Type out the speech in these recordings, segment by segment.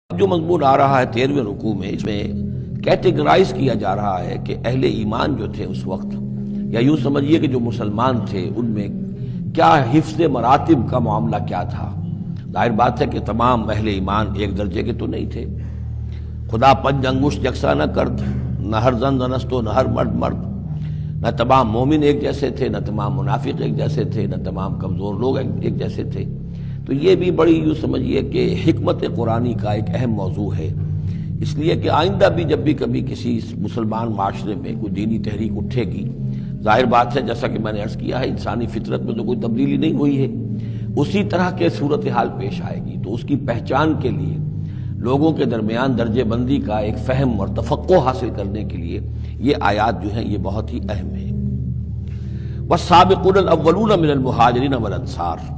جو مضمون آ رہا ہے 13ویں رکوع میں، اس میں کیٹیگرائز کیا جا رہا ہے کہ اہل ایمان جو تھے اس وقت، یا یوں سمجھیے کہ جو مسلمان تھے ان میں کیا حفظ مراتب کا معاملہ کیا تھا۔ ظاہر بات ہے کہ تمام اہل ایمان ایک درجے کے تو نہیں تھے۔ خدا پنج انگشت یکساں نہ کرد، نہ ہر زن زنست و نہ ہر مرد مرد، نہ تمام مومن ایک جیسے تھے، نہ تمام منافق ایک جیسے تھے، نہ تمام کمزور لوگ ایک جیسے تھے۔ تو یہ بھی بڑی یوں سمجھیے کہ حکمت قرآنی کا ایک اہم موضوع ہے، اس لیے کہ آئندہ بھی جب بھی کبھی کسی مسلمان معاشرے میں کوئی دینی تحریک اٹھے گی، ظاہر بات ہے جیسا کہ میں نے عرض کیا ہے انسانی فطرت میں تو کوئی تبدیلی نہیں ہوئی ہے، اسی طرح کے صورتحال پیش آئے گی، تو اس کی پہچان کے لیے لوگوں کے درمیان درجہ بندی کا ایک فہم اور تفقع حاصل کرنے کے لیے یہ آیات جو ہیں یہ بہت ہی اہم ہیں۔ وَالسَّابِقُونَ الْأَوَّلُونَ مِنَ الْمُهَاجِرِينَ وَالْأَنصَارِ،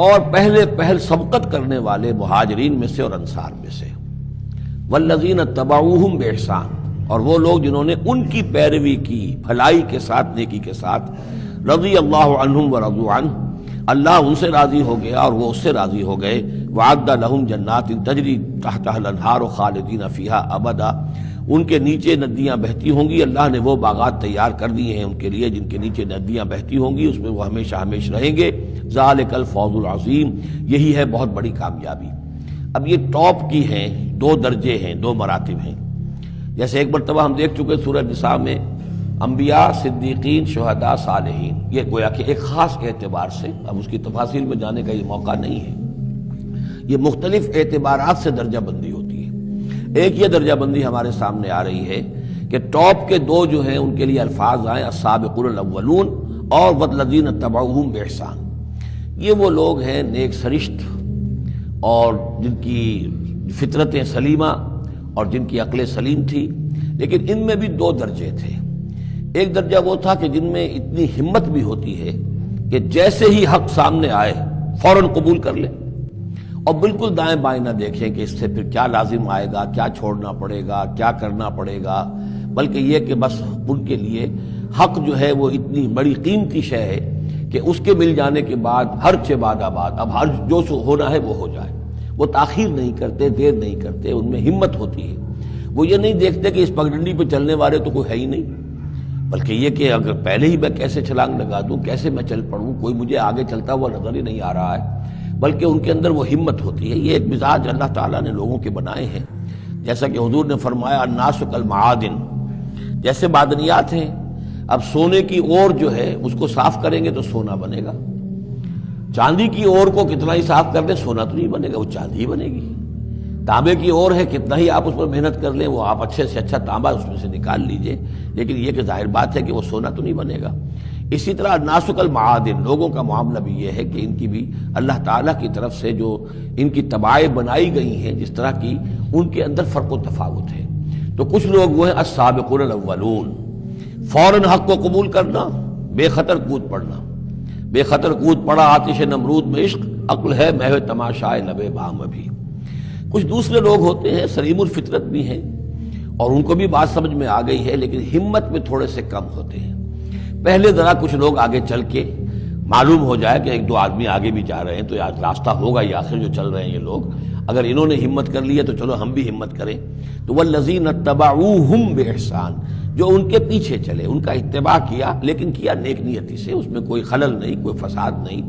اور پہلے سبقت کرنے والے مہاجرین میں سے اور انصار میں سے، وَالَّذِينَ اتَّبَعُوهُمْ بِإِحْسَانٍ، اور وہ لوگ جنہوں نے ان کی پیروی کی بھلائی کے ساتھ، نیکی کے ساتھ، رضی اللہ عنہم ورضوا عنہ، اللہ ان سے راضی ہو گیا اور وہ اس سے راضی ہو گئے، وَعَدَّ لَهُمْ جَنَّاتٍ تَجْرِي تَحْتَهَا الْأَنْهَارُ خَالِدِينَ فِيهَا أَبَدًا، ان کے نیچے ندیاں بہتی ہوں گی، اللہ نے وہ باغات تیار کر دیے ہیں ان کے لیے جن کے نیچے ندیاں بہتی ہوں گی، اس میں وہ ہمیشہ ہمیشہ رہیں گے، ذَلِكَ الْفَوْزُ الْعَظِيمُ، یہی ہے بہت بڑی کامیابی۔ اب یہ ٹاپ کی ہیں، دو درجے ہیں، دو مراتب ہیں۔ جیسے ایک مرتبہ ہم دیکھ چکے سورہ نساء میں انبیاء، صدیقین، شہداء، صالحین، یہ گویا کہ ایک خاص اعتبار سے، اب اس کی تفاصیل میں جانے کا یہ موقع نہیں ہے، یہ مختلف اعتبارات سے درجہ بندی ہوتی ہے۔ ایک یہ درجہ بندی ہمارے سامنے آ رہی ہے کہ ٹاپ کے دو جو ہیں ان کے لیے الفاظ آئیں السابقون الاولون اور والذین اتبعوہم بإحسان، یہ وہ لوگ ہیں نیک سرشت اور جن کی فطرتیں سلیمہ اور جن کی عقل سلیم تھی، لیکن ان میں بھی دو درجے تھے۔ ایک درجہ وہ تھا کہ جن میں اتنی ہمت بھی ہوتی ہے کہ جیسے ہی حق سامنے آئے فوراً قبول کر لیں اور بالکل دائیں بائیں نہ دیکھیں کہ اس سے پھر کیا لازم آئے گا، کیا چھوڑنا پڑے گا، کیا کرنا پڑے گا، بلکہ یہ کہ بس ان کے لیے حق جو ہے وہ اتنی بڑی قیمتی شے ہے کہ اس کے مل جانے کے بعد ہر چہ بعد آباد، اب ہر جو ہونا ہے وہ ہو جائے، وہ تاخیر نہیں کرتے، دیر نہیں کرتے، ان میں ہمت ہوتی ہے۔ وہ یہ نہیں دیکھتے کہ اس پگڈنڈی پہ چلنے والے تو کوئی ہے ہی نہیں، بلکہ یہ کہ اگر پہلے ہی میں کیسے چھلانگ لگا دوں، کیسے میں چل پڑوں، کوئی مجھے آگے چلتا ہوا نظر ہی نہیں آ رہا ہے، بلکہ ان کے اندر وہ ہمت ہوتی ہے۔ یہ ایک مزاج اللہ تعالیٰ نے لوگوں کے بنائے ہیں، جیسا کہ حضور نے فرمایا الناس کالمعادن، جیسے معدنیات ہیں، اب سونے کی اور جو ہے اس کو صاف کریں گے تو سونا بنے گا، چاندی کی اور کو کتنا ہی صاف کر دیں سونا تو نہیں بنے گا، وہ چاندی بنے گی۔ تانبے کی اور ہے، کتنا ہی آپ اس پر محنت کر لیں وہ آپ اچھے سے اچھا تانبا اس میں سے نکال لیجئے، لیکن یہ کہ ظاہر بات ہے کہ وہ سونا تو نہیں بنے گا۔ اسی طرح الناس کالمعادن، لوگوں کا معاملہ بھی یہ ہے کہ ان کی بھی اللہ تعالیٰ کی طرف سے جو ان کی طبائع بنائی گئی ہیں جس طرح کی، ان کے اندر فرق و تفاوت ہے۔ تو کچھ لوگ وہ ہیں السابقون الاولون، فوراً حق کو قبول کرنا، بے خطر کود پڑنا، بے خطر کود پڑا آتش نمرود میں عشق، عقل ہے محو تماشائے لب بام ابھی۔ کچھ دوسرے لوگ ہوتے ہیں سلیم الفطرت بھی ہیں اور ان کو بھی بات سمجھ میں آ گئی ہے، لیکن ہمت میں تھوڑے سے کم ہوتے ہیں۔ پہلے ذرا کچھ لوگ آگے چل کے معلوم ہو جائے کہ ایک دو آدمی آگے بھی جا رہے ہیں تو راستہ ہوگا یہ آخر جو چل رہے ہیں یہ لوگ، اگر انہوں نے ہمت کر لی ہے تو چلو ہم بھی ہمت کریں۔ تو والذین اتبعوہم بإحسان، جو ان کے پیچھے چلے، ان کا اتباع کیا، لیکن کیا نیک نیتی سے، اس میں کوئی خلل نہیں، کوئی فساد نہیں،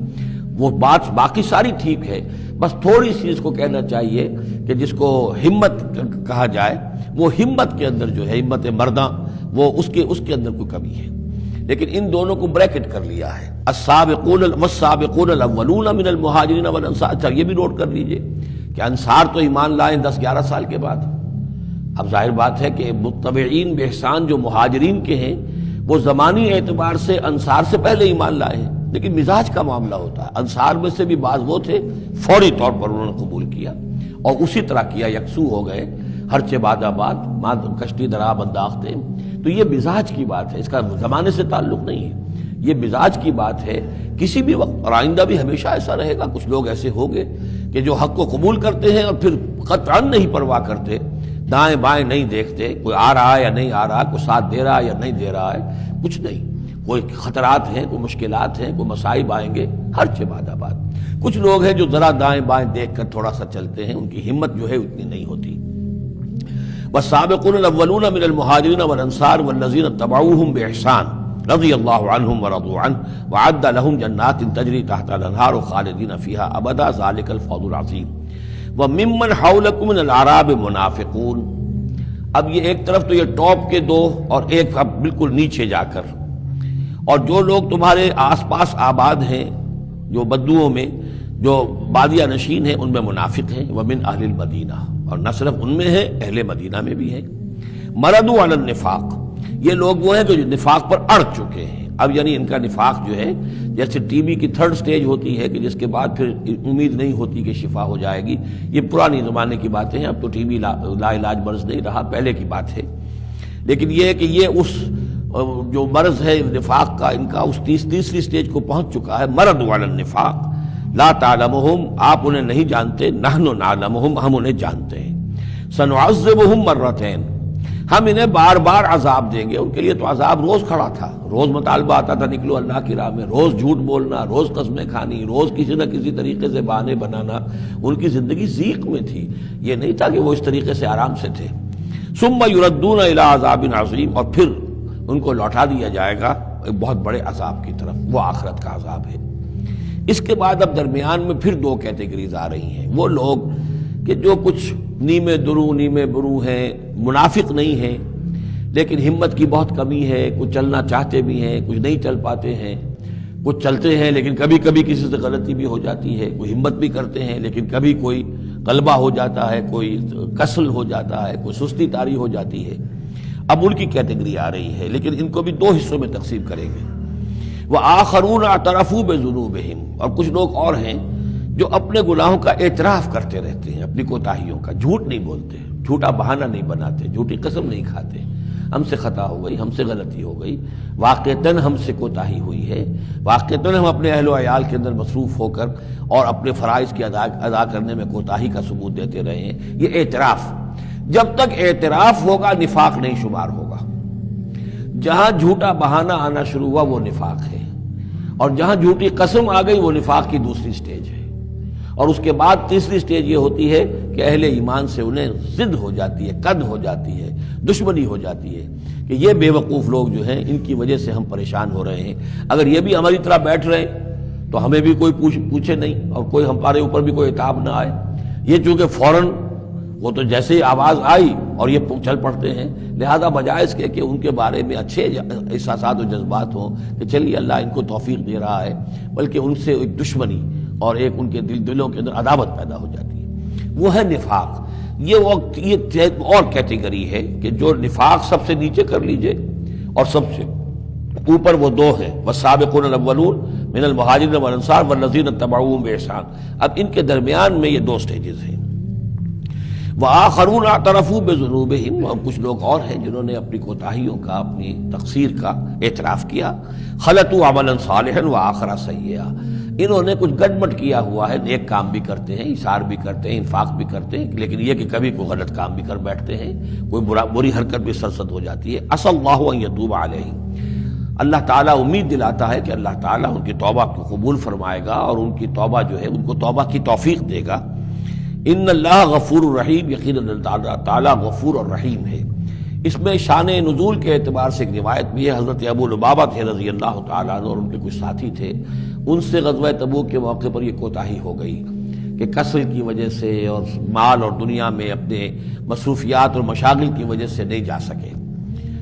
وہ بات باقی ساری ٹھیک ہے، بس تھوڑی سی اس کو کہنا چاہیے کہ جس کو ہمت کہا جائے، وہ ہمت کے اندر جو ہے ہمت مرداں، وہ اس کے اندر کوئی کمی ہے۔ لیکن ان دونوں کو بریکٹ کر لیا ہے، والسابقون الاولون من المہاجرین والانصار۔ اچھا یہ بھی نوٹ کر لیجئے کہ انصار تو ایمان لائیں 10-11 سال کے بعد۔ اب ظاہر بات ہے کہ متبعین بإحسان جو مہاجرین کے ہیں وہ زمانی اعتبار سے انصار سے پہلے ایمان لائے ہیں، لیکن مزاج کا معاملہ ہوتا ہے، انصار میں سے بھی بعض وہ تھے فوری طور پر انہوں نے قبول کیا اور اسی طرح کیا، یکسو ہو گئے، ہر چہ بعد آباد کشتی درآب انداختے۔ تو یہ مزاج کی بات ہے، اس کا زمانے سے تعلق نہیں ہے، یہ مزاج کی بات ہے کسی بھی وقت، اور آئندہ بھی ہمیشہ ایسا رہے گا۔ کچھ لوگ ایسے ہوں گے کہ جو حق کو قبول کرتے ہیں اور پھر قطعاً نہیں پرواہ کرتے، دائیں بائیں نہیں دیکھتے، کوئی آ رہا ہے یا نہیں آ رہا، کوئی ساتھ دے رہا ہے یا نہیں دے رہا ہے، کچھ نہیں، کوئی خطرات ہیں، کوئی مشکلات ہیں، کوئی مصائب آئیں گے، ہر چہ بعد آباد۔ کچھ لوگ ہیں جو ذرا دائیں بائیں دیکھ کر تھوڑا سا چلتے ہیں، ان کی ہمت جو ہے اتنی نہیں ہوتی۔ والسابقون الاولون من المہاجرین والانصار والذین اتبعوہم بإحسان رضی اللہ عنہم ورضوا عنہ وعد لہم جنات تجری تحت الانہار خالدین فیہا ابدا ذلک الفوز العظیم وممن حولکم من الاعراب منافقون۔ اب یہ ایک طرف تو یہ ٹاپ کے دو اور ایک اب بالکل نیچے جا کر، اور جو لوگ تمہارے آس پاس آباد ہیں جو بدوؤں میں، جو بادیہ نشین ہیں، ان میں منافق ہیں۔ ومن اہل المدینہ، اور نہ صرف ان میں ہے، اہل مدینہ میں بھی ہیں۔ مردوا علی النفاق، یہ لوگ وہ ہیں جو نفاق پر اڑ چکے ہیں۔ اب یعنی ان کا نفاق جو ہے جیسے ٹی بی کی تھرڈ سٹیج ہوتی ہے کہ جس کے بعد پھر امید نہیں ہوتی کہ شفا ہو جائے گی، یہ پرانی زمانے کی باتیں ہیں، اب تو ٹی بی لا علاج مرض نہیں رہا، پہلے کی بات ہے۔ لیکن یہ ہے کہ یہ اس جو مرض ہے نفاق کا، ان کا اس تیسری سٹیج کو پہنچ چکا ہے۔ مردوا علی النفاق لا تعلمہم، آپ انہیں نہیں جانتے، نحن نعلمہم، ہم انہیں جانتے ہیں۔ سنعذبہم مرتین، ہم انہیں بار بار عذاب دیں گے۔ ان کے لیے تو عذاب روز کھڑا تھا، روز مطالبہ آتا تھا نکلو اللہ کی راہ میں، روز جھوٹ بولنا، روز قسمیں کھانی، روز کسی نہ کسی طریقے سے بہانے بنانا۔ ان کی زندگی ضیق میں تھی، یہ نہیں تھا کہ وہ اس طریقے سے آرام سے تھے۔ ثم یردون الی عذاب عظیم، اور پھر ان کو لوٹا دیا جائے گا ایک بہت بڑے عذاب کی طرف، وہ آخرت کا عذاب ہے۔ اس کے بعد اب درمیان میں پھر دو کیٹیگریز آ رہی ہیں، وہ لوگ کہ جو کچھ نیمے درو نیمے برو ہیں، منافق نہیں ہیں لیکن ہمت کی بہت کمی ہے، کچھ چلنا چاہتے بھی ہیں، کچھ نہیں چل پاتے ہیں، کچھ چلتے ہیں لیکن کبھی کبھی کسی سے غلطی بھی ہو جاتی ہے، کوئی ہمت بھی کرتے ہیں لیکن کبھی کوئی غلبہ ہو جاتا ہے، کوئی کسل ہو جاتا ہے، کوئی سستی طاری ہو جاتی ہے۔ اب ان کی کیٹیگری آ رہی ہے، لیکن ان کو بھی دو حصوں میں تقسیم کریں گے۔ وآخرون اعترفوا بذنوبہم، اور کچھ لوگ اور ہیں جو اپنے گناہوں کا اعتراف کرتے رہتے ہیں، اپنی کوتاہیوں کا، جھوٹ نہیں بولتے، جھوٹا بہانہ نہیں بناتے، جھوٹی قسم نہیں کھاتے، ہم سے خطا ہو گئی، ہم سے غلطی ہو گئی، واقعتاً ہم سے کوتاہی ہوئی ہے، واقعتاً ہم اپنے اہل و عیال کے اندر مصروف ہو کر اور اپنے فرائض کی ادا کرنے میں کوتاہی کا ثبوت دیتے رہے ہیں۔ یہ اعتراف، جب تک اعتراف ہوگا نفاق نہیں شمار ہوگا۔ جہاں جھوٹا بہانہ آنا شروع ہوا وہ نفاق ہے، اور جہاں جھوٹی قسم آ گئی وہ نفاق کی دوسری سٹیج ہے۔ اور اس کے بعد تیسری سٹیج یہ ہوتی ہے کہ اہل ایمان سے انہیں ضد ہو جاتی ہے، قد ہو جاتی ہے، دشمنی ہو جاتی ہے کہ یہ بے وقوف لوگ جو ہیں ان کی وجہ سے ہم پریشان ہو رہے ہیں، اگر یہ بھی ہماری طرح بیٹھ رہے ہیں تو ہمیں بھی کوئی پوچھے نہیں اور کوئی ہمارے اوپر بھی کوئی عتاب نہ آئے۔ یہ چونکہ فوراً وہ تو جیسے ہی آواز آئی اور یہ چل پڑتے ہیں، لہذا بجائے اس کے کہ ان کے بارے میں اچھے احساسات و جذبات ہوں کہ چلیے اللہ ان کو توفیق دے رہا ہے، بلکہ ان سے ایک دشمنی اور ایک ان کے دلوں کے اندر عداوت پیدا ہو جاتی ہے، وہ ہے نفاق۔ یہ اور کیٹیگری ہے کہ جو نفاق سب سے نیچے کر لیجئے اور سب سے اوپر وہ دو ہیں، والسابقون الاولون من المہاجرین والانصار والذین اتبعوہم بإحسان۔ اب ان کے درمیان میں یہ دو سٹیجز ہیں۔ وآخرون اعترفوا بذنوبہم، اور کچھ لوگ اور ہیں جنہوں نے اپنی کوتاہیوں کا، اپنی تقصیر کا اعتراف کیا۔ خلطوا عملا صالحا وآخر سیئا، انہوں نے کچھ گڈمٹ کیا ہوا ہے، نیک کام بھی کرتے ہیں، ایثار بھی کرتے ہیں، انفاق بھی کرتے ہیں، لیکن یہ کہ کبھی کوئی غلط کام بھی کر بیٹھتے ہیں، کوئی بری حرکت بھی سرزد ہو جاتی ہے۔ عسى اللہ ان یتوب علیہم، اللہ تعالیٰ امید دلاتا ہے کہ اللہ تعالیٰ ان کی توبہ کو قبول فرمائے گا اور ان کی توبہ جو ہے ان کو توبہ کی توفیق دے گا۔ ان اللہ غفور الرحیم، یقیناً اللہ تعالیٰ غفور اور رحیم ہے۔ اس میں شان نزول کے اعتبار سے ایک روایت بھی ہے، حضرت ابو لبابہ تھے رضی اللہ تعالیٰ عنہ اور ان کے کچھ ساتھی تھے، ان سے غزوہ تبوک کے موقع پر یہ کوتاہی ہو گئی کہ کسل کی وجہ سے اور مال اور دنیا میں اپنے مصروفیات اور مشاغل کی وجہ سے نہیں جا سکے،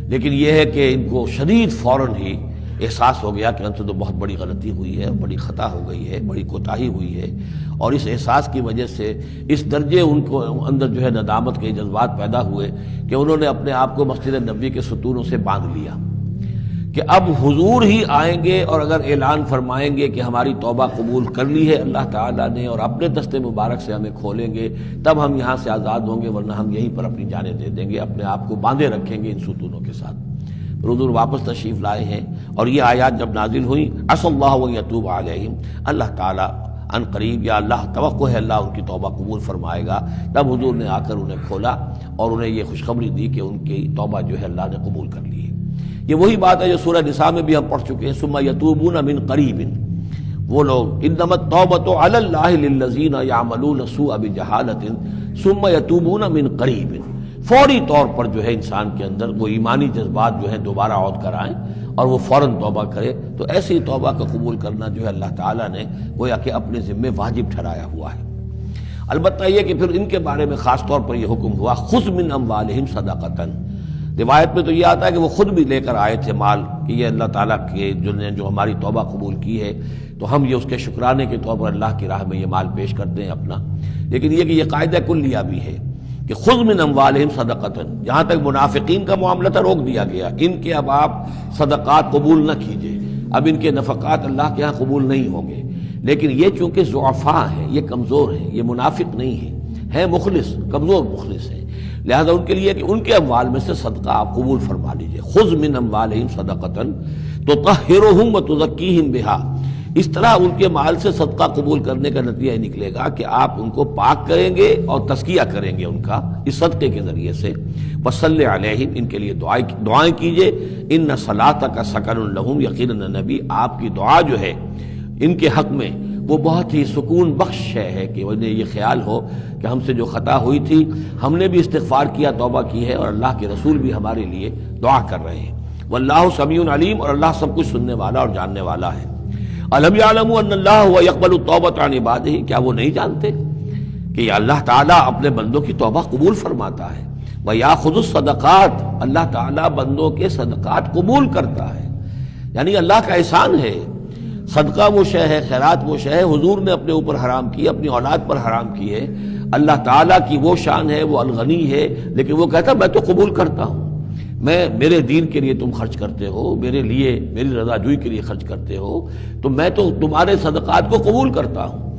لیکن یہ ہے کہ ان کو شدید فوراً ہی احساس ہو گیا کہ ان سے تو بہت بڑی غلطی ہوئی ہے، بڑی خطا ہو گئی ہے، بڑی کوتاہی ہوئی ہے، اور اس احساس کی وجہ سے اس درجے ان کو اندر جو ہے ندامت کے جذبات پیدا ہوئے کہ انہوں نے اپنے آپ کو مسجد نبوی کے ستونوں سے باندھ لیا کہ اب حضور ہی آئیں گے اور اگر اعلان فرمائیں گے کہ ہماری توبہ قبول کر لی ہے اللہ تعالیٰ نے اور اپنے دست مبارک سے ہمیں کھولیں گے، تب ہم یہاں سے آزاد ہوں گے، ورنہ ہم یہیں پر اپنی جانیں دے دیں گے، اپنے آپ کو باندھے رکھیں گے ان ستونوں کے ساتھ۔ حضور واپس تشریف لائے ہیں اور یہ آیات جب نازل ہوئی، عسى اللہ ان یتوب علیہم، اللہ تعالیٰ ان قریب، یا اللہ توقع ہے اللہ ان کی توبہ قبول فرمائے گا، تب حضور نے آ کر انہیں کھولا اور انہیں یہ خوشخبری دی کہ ان کی توبہ جو ہے اللہ نے قبول کر لی ہے۔ یہ وہی بات ہے جو سورہ نساء میں بھی ہم پڑھ چکے ہیں، ثم یتوبون من قریب، وہ لوگ انما التوبۃ علی اللہ للذین یعملون السوء بجہالۃ ثم یتوبون من قریب، فوری طور پر جو ہے انسان کے اندر وہ ایمانی جذبات جو ہیں دوبارہ عود کرائیں اور وہ فوراً توبہ کرے، تو ایسی توبہ کا قبول کرنا جو ہے اللہ تعالیٰ نے گویا کہ اپنے ذمے واجب ٹھہرایا ہوا ہے۔ البتہ یہ کہ پھر ان کے بارے میں خاص طور پر یہ حکم ہوا خذ من اموالہم صدقۃ، روایت میں تو یہ آتا ہے کہ وہ خود بھی لے کر آئے تھے مال کہ یہ اللہ تعالیٰ کے جو ہماری توبہ قبول کی ہے تو ہم یہ اس کے شکرانے کے طور پر اللہ کی راہ میں یہ مال پیش کر دیں اپنا، لیکن یہ کہ یہ قاعدہ کلیہ بھی ہے کہ خذ من اموالہم صدقۃ، جہاں تک منافقین کا معاملہ تھا روک دیا گیا، ان کے اب آپ صدقات قبول نہ کیجئے، اب ان کے نفقات اللہ کے ہاں قبول نہیں ہوں گے، لیکن یہ چونکہ ضعفاء ہیں، یہ کمزور ہیں، یہ منافق نہیں ہیں مخلص، کمزور مخلص ہیں، لہذا ان کے لیے کہ ان کے اموال میں سے صدقہ آپ قبول فرما لیجئے، خذ من اموالہم صدقۃ تطہرہم وتزکیہم بہا، اس طرح ان کے مال سے صدقہ قبول کرنے کا نتیجہ یہ نکلے گا کہ آپ ان کو پاک کریں گے اور تزکیہ کریں گے ان کا اس صدقے کے ذریعے سے، وصلی علیہم، ان کے لیے دعائیں کیجئے، ان صلاتک سکن لہم، یقیناً نبی آپ کی دعا جو ہے ان کے حق میں وہ بہت ہی سکون بخش ہے کہ انہیں یہ خیال ہو کہ ہم سے جو خطا ہوئی تھی ہم نے بھی استغفار کیا، توبہ کی ہے، اور اللہ کے رسول بھی ہمارے لیے دعا کر رہے ہیں، واللہ سمیع علیم، اور اللہ سب کچھ سننے والا اور جاننے والا ہے۔ الم یعلموا ان اللہ هو یقبل التوبۃ عن عبادہ، کیا وہ نہیں جانتے کہ اللہ تعالیٰ اپنے بندوں کی توبہ قبول فرماتا ہے، ویاخذ الصدقات، اللہ تعالیٰ بندوں کے صدقات قبول کرتا ہے، یعنی اللہ کا احسان ہے، صدقہ وہ شے ہے، خیرات وہ شے ہے حضور نے اپنے اوپر حرام کی، اپنی اولاد پر حرام کی ہے، اللہ تعالیٰ کی وہ شان ہے، وہ الغنی ہے، لیکن وہ کہتا میں تو قبول کرتا ہوں، میں میرے دین کے لیے تم خرچ کرتے ہو، میرے لیے میری رضا جوئی کے لیے خرچ کرتے ہو، تو میں تو تمہارے صدقات کو قبول کرتا ہوں۔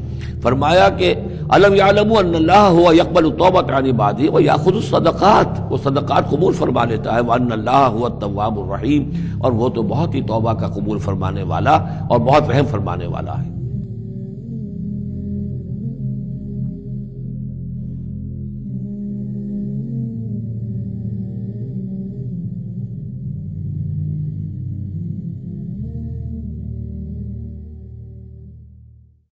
فرمایا کہ الم یعلموا ان اللہ هو یقبل التوبۃ عن عبادہ ویاخذ الصدقات، وہ صدقات قبول فرما لیتا ہے، وان اللہ هو التواب الرحیم، اور وہ تو بہت ہی توبہ کا قبول فرمانے والا اور بہت رحم فرمانے والا ہے۔